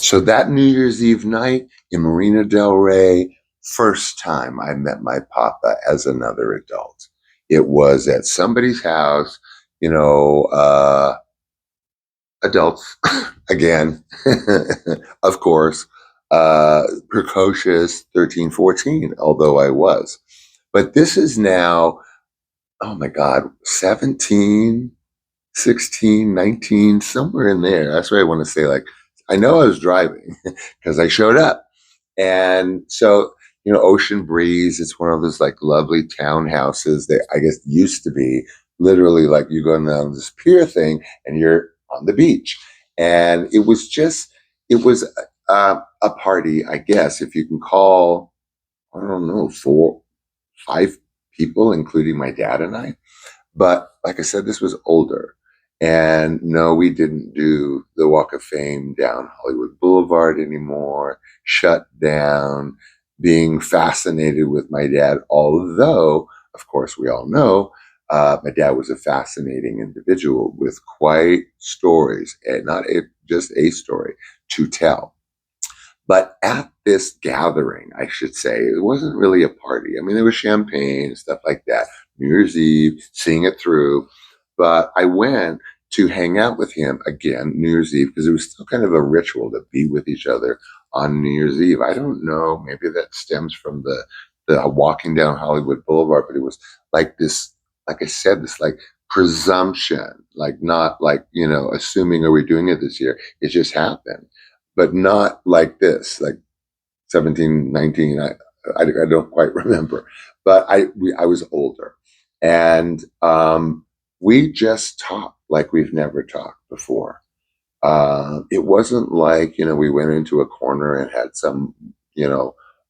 So that New Year's Eve night in Marina del Rey, first time I met my papa as another adult. It was at somebody's house, you know, adults again, of course, precocious 13, 14, although I was. But this is now, oh my God, 17, 16, 19, somewhere in there. That's what I want to say. Like, I know I was driving because I showed up. And so, Ocean Breeze, it's one of those like lovely townhouses that I guess used to be literally like you go down this pier thing and you're on the beach. And it was a party, I guess, if you can call, I don't know, 5 people, including my dad and I. But like I said, this was older. And no, we didn't do the Walk of Fame down Hollywood Boulevard anymore, shut down, being fascinated with my dad. Although, of course, we all know my dad was a fascinating individual with quite stories, and just a story to tell. But at this gathering, I should say, it wasn't really a party. I mean, there was champagne and stuff like that. New Year's Eve, seeing it through. But I went to hang out with him again New Year's Eve because it was still kind of a ritual to be with each other on New Year's Eve. I don't know, maybe that stems from the walking down Hollywood Boulevard, but it was like this, like I said, this like presumption, like not like, assuming are we doing it this year? It just happened, but not like this, like 17, 19. I don't quite remember, but I was older, and we just talked like we've never talked before. It wasn't like we went into a corner and had some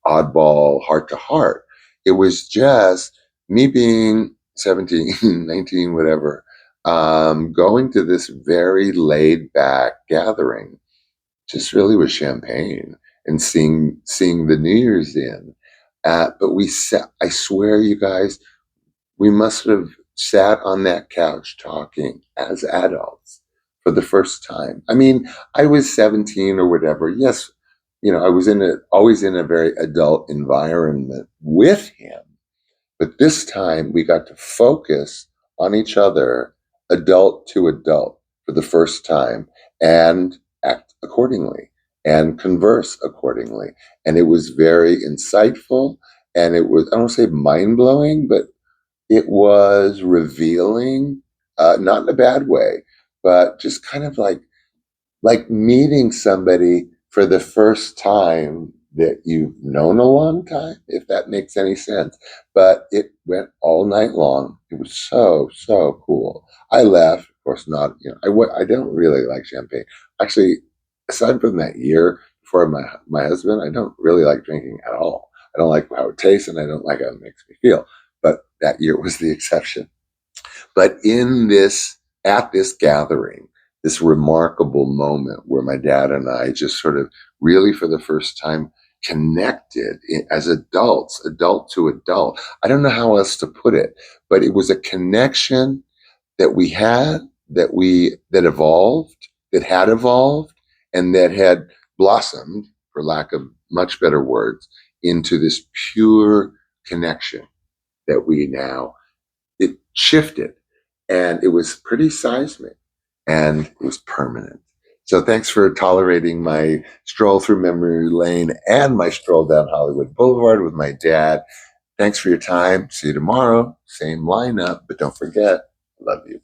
oddball heart to heart. It was just me being 17, 19, whatever, going to this very laid back gathering just really with champagne and seeing the New Year's in. But we sat. I swear, you guys, we must have sat on that couch talking as adults for the first time. I mean, I was 17 or whatever. Yes, I was always in a very adult environment with him. But this time we got to focus on each other, adult to adult, for the first time, and act accordingly and converse accordingly. And it was very insightful. And it was, I don't say mind blowing, but it was revealing, not in a bad way, but just kind of like meeting somebody for the first time that you've known a long time, if that makes any sense. But it went all night long. It was so, so cool. I left, of course, not, I don't really like champagne. Actually, aside from that year before my husband, I don't really like drinking at all. I don't like how it tastes and I don't like how it makes me feel. But that year was the exception. But at this gathering, this remarkable moment where my dad and I just sort of really for the first time connected as adults, adult to adult. I don't know how else to put it, but it was a connection that we had, that evolved, that had evolved, and that had blossomed, for lack of much better words, into this pure connection that we now, it shifted, and it was pretty seismic, and it was permanent. So thanks for tolerating my stroll through memory lane and my stroll down Hollywood Boulevard with my dad. Thanks for your time. See you tomorrow. Same lineup, but don't forget, I love you.